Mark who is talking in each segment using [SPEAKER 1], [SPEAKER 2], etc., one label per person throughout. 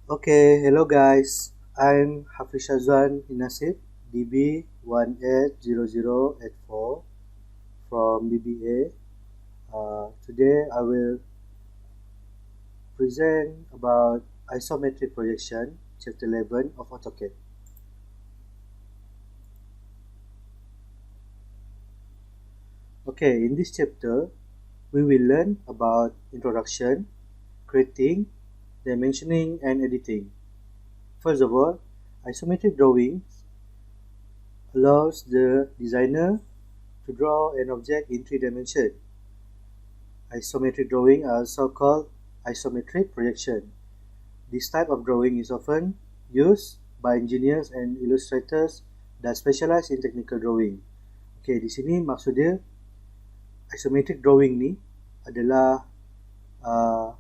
[SPEAKER 1] Okay, hello guys. I'm Hafiz Shazwan Inasib, DB180084 from BBA. Today I will present about isometric projection, chapter 11 of AutoCAD. Okay, in this chapter, we will learn about introduction, creating, dimensioning, and editing. First of all, isometric drawing allows the designer to draw an object in three dimensions. Isometric drawing are also called isometric projection. This type of drawing is often used by engineers and illustrators that specialize in technical drawing. Okay, di sini maksud dia isometric drawing ni adalah uh,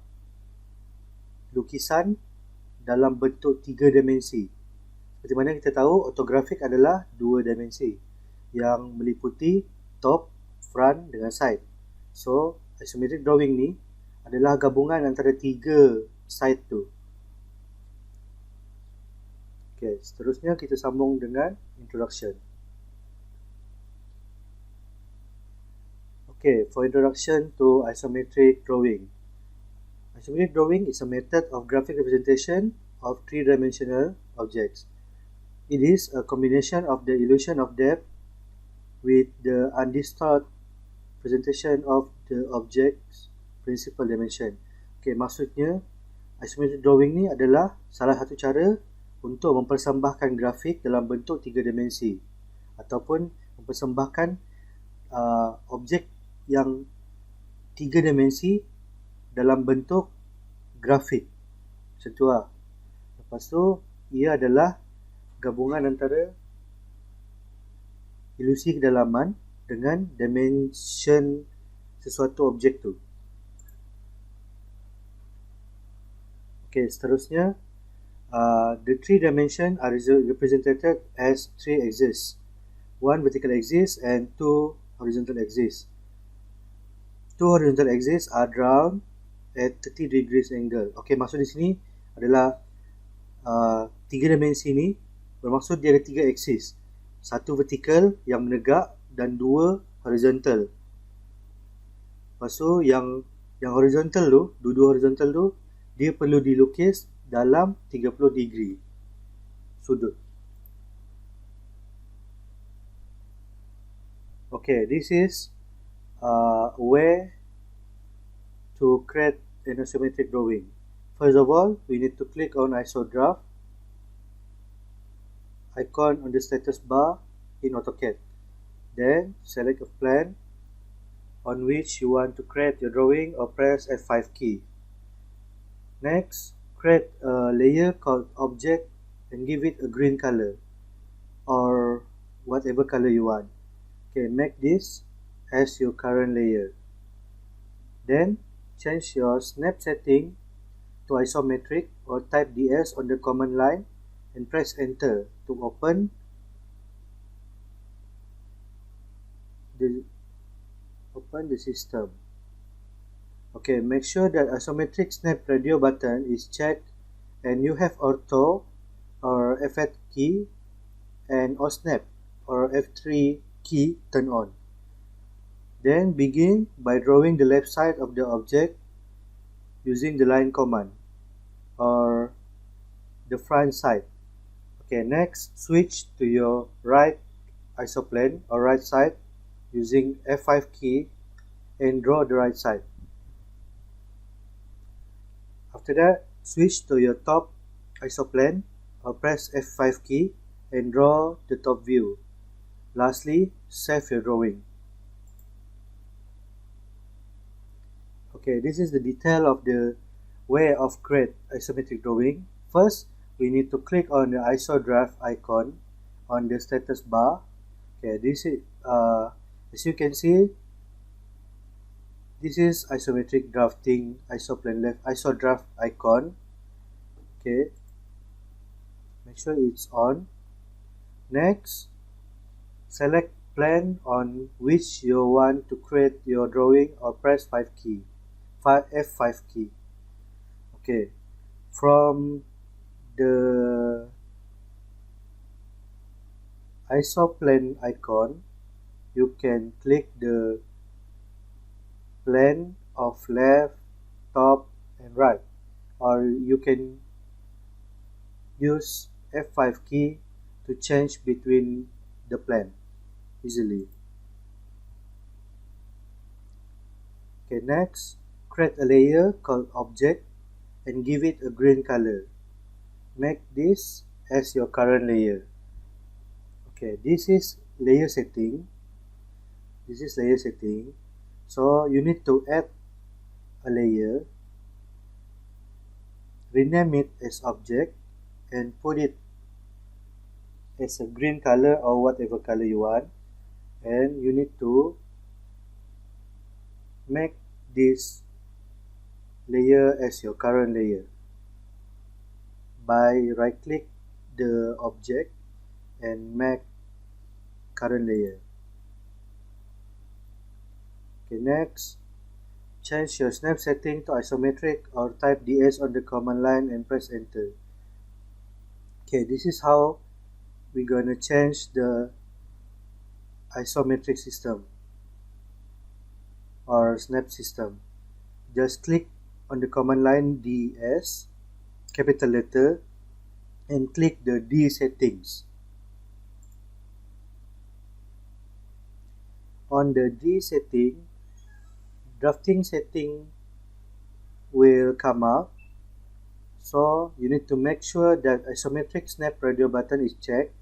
[SPEAKER 1] lukisan dalam bentuk tiga dimensi. Seperti mana kita tahu, ortografik adalah dua dimensi yang meliputi top, front dengan side. So, isometric drawing ni adalah gabungan antara tiga side tu. Okay, seterusnya kita sambung dengan introduction. Okay, for introduction to isometric drawing. Isometric drawing is a method of graphic representation of three-dimensional objects. It is a combination of the illusion of depth with the undistorted presentation of the object's principal dimension. Okay, maksudnya isometric drawing ni adalah salah satu cara untuk mempersembahkan grafik dalam bentuk tiga dimensi ataupun mempersembahkan objek yang tiga dimensi dalam bentuk grafik. Macam tu lah. Lepas tu, ia adalah gabungan antara ilusi kedalaman dengan dimension sesuatu objek tu. Okay, seterusnya, the three dimensions are represented as three axes. One vertical axis and two horizontal axis. Two horizontal axes are drawn at 30 degrees angle. Okay, maksud di sini adalah tiga dimensi ni bermaksud dia ada tiga aksis. Satu vertikal yang menegak dan dua horizontal. Lepas tu yang horizontal tu, dua horizontal tu, dia perlu dilukis dalam 30 degree sudut. Okay, this is a way to create an isometric drawing. First of all, we need to click on ISO Draft icon on the status bar in AutoCAD. Then select a plan on which you want to create your drawing or press F5 key. Next, create a layer called Object and give it a green color or whatever color you want. Okay, make this as your current layer. Then change your snap setting to isometric or type DS on the command line and press enter to open the system. Okay, make sure that isometric snap radio button is checked and you have ortho or F8 key and or snap or F3 key turned on. Then begin by drawing the left side of the object using the line command or the front side. Okay, next switch to your right isoplane or right side using F5 key and draw the right side. After that, switch to your top isoplane or press F5 key and draw the top view. Lastly, save your drawing. Okay, this is the detail of the way of create isometric drawing. First, we need to click on the ISO Draft icon on the status bar. Okay, this is as you can see, this is isometric drafting isoplane left ISO Draft icon. Okay, make sure it's on. Next, select plan on which you want to create your drawing or press F5 key. Okay, from the isoplane icon, you can click the plane of left, top, and right, or you can use F5 key to change between the plane easily. Okay, next, create a layer called object and give it a green color. Make this as your current layer. Okay, this is layer setting. So you need to add a layer, rename it as object, and put it as a green color or whatever color you want. And you need to make this layer as your current layer by right click the object and make current layer. Okay, next, change your snap setting to isometric or type DS on the command line and press enter. Okay, this is how we're gonna change the isometric system or snap system. Just click on the command line DS, capital letter, and click the D settings. On the D setting, drafting setting will come up. So you need to make sure that isometric snap radio button is checked,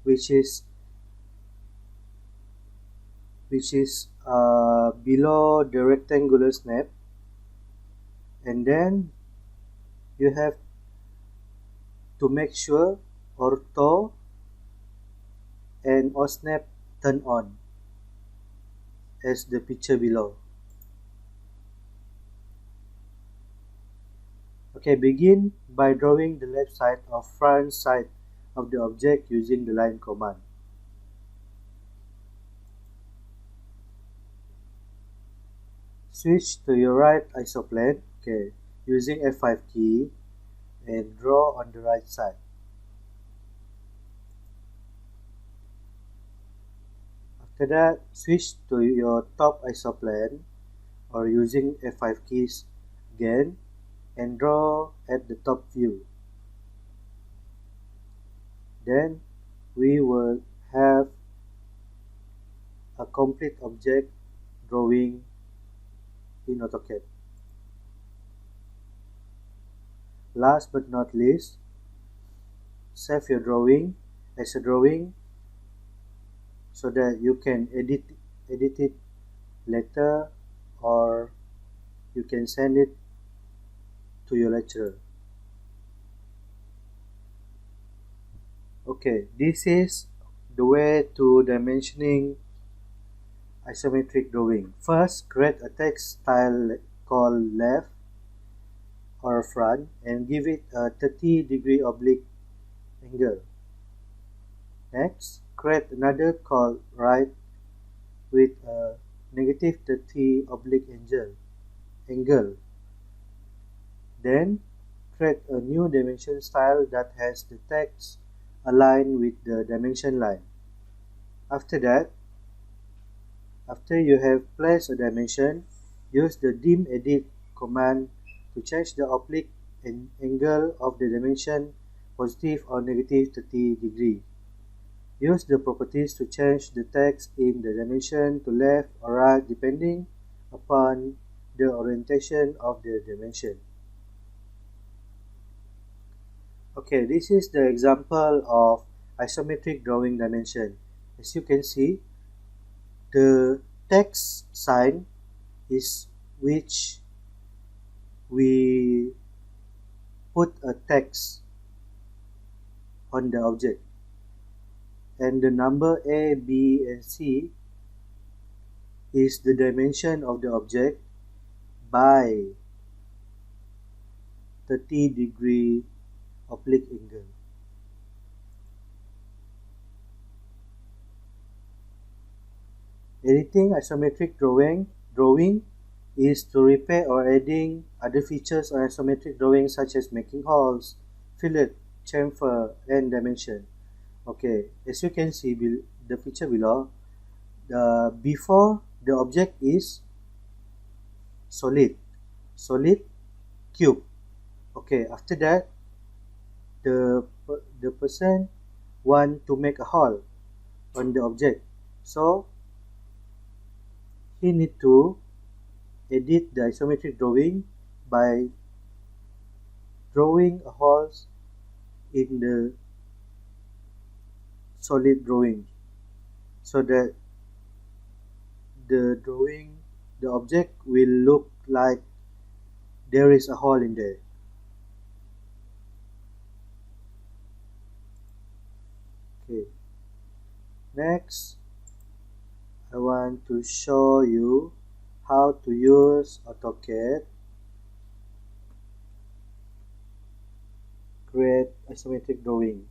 [SPEAKER 1] which is below the rectangular snap, and then you have to make sure ortho and OSnap turn on as the picture below. Okay, begin by drawing the left side or front side of the object using the line command. Switch to your right isoplane, okay, using F5 key, and draw on the right side. After that, switch to your top isoplane or using F5 keys again and draw at the top view. Then we will have a complete object drawing in AutoCAD. Last but not least, save your drawing as a drawing so that you can edit it later, or you can send it to your lecturer. Okay, this is the way to dimensioning isometric drawing. First, create a text style called left or front and give it a 30-degree oblique angle. Next, create another called right with a negative 30 oblique angle. Then, create a new dimension style that has the text aligned with the dimension line. After that, after you have placed a dimension, use the dim edit command to change the oblique angle of the dimension positive or negative 30 degree. Use the properties to change the text in the dimension to left or right depending upon the orientation of the dimension. Okay, this is the example of isometric drawing dimension. As you can see, the text sign is which we put a text on the object, and the number A, B, and C is the dimension of the object by 30-degree oblique angle. Editing isometric drawing is to repair or adding other features on isometric drawing such as making holes, fillet, chamfer and dimension. Okay, as you can see the picture below, before the object is solid cube. Okay, after that the person want to make a hole on the object, so he need to edit the isometric drawing by drawing a holes in the solid drawing, so that the object will look like there is a hole in there. Okay, next I want to show you how to use AutoCAD create isometric drawing.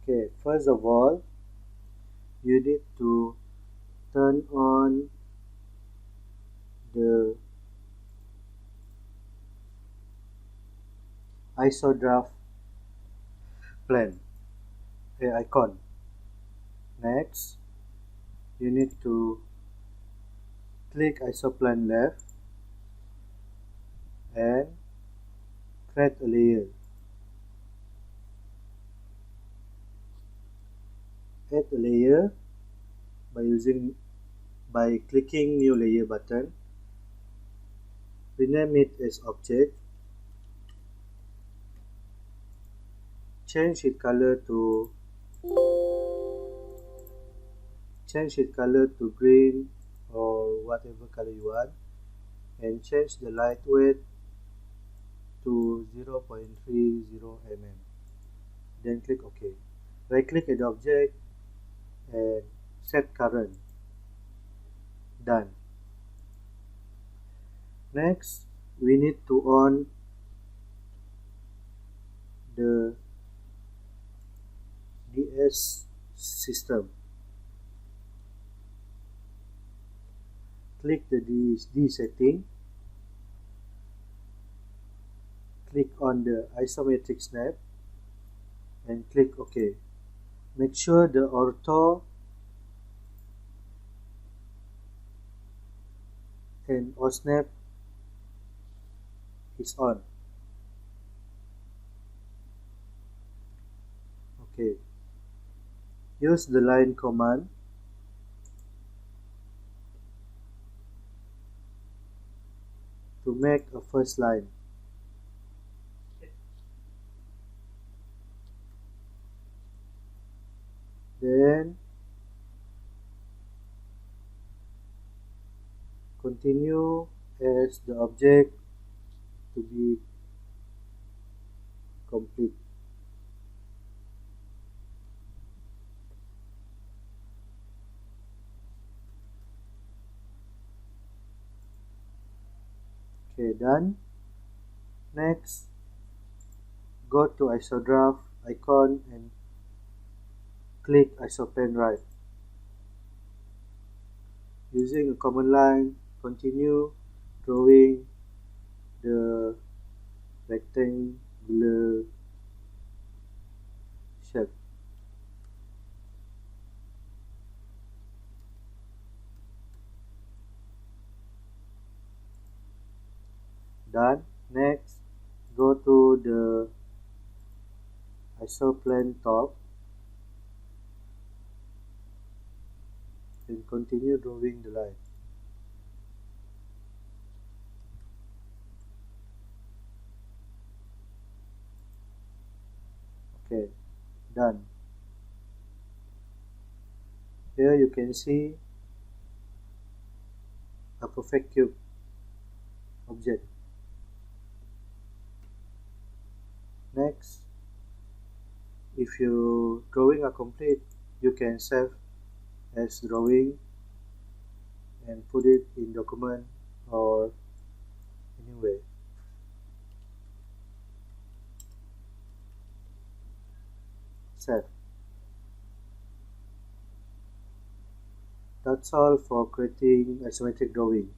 [SPEAKER 1] Okay, first of all, you need to turn on the isodraft plan icon. Next, you need to click isoplan left and create a layer. Add a layer by clicking new layer button. Rename it as object. Change its color to green or whatever color you want, and change the light weight to 0.30 mm. Then click OK. Right click at the object and set current. Done. Next, we need to on the DS system. Click the D setting. Click on the isometric snap and click OK. Make sure the ortho and OSnap is on. Okay. Use the line command to make a first line. Then continue as the object to be complete. Okay, done. Next, go to isodraft icon and click isopan right. Using a command line, continue drawing the rectangular shape. Done. Next, go to the isoplan top and continue drawing the line. Okay, done. Here you can see a perfect cube object. Next, if your drawing are complete, you can save as drawing and put it in document or anywhere. Save. That's all for creating isometric drawing.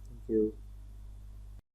[SPEAKER 1] Thank you.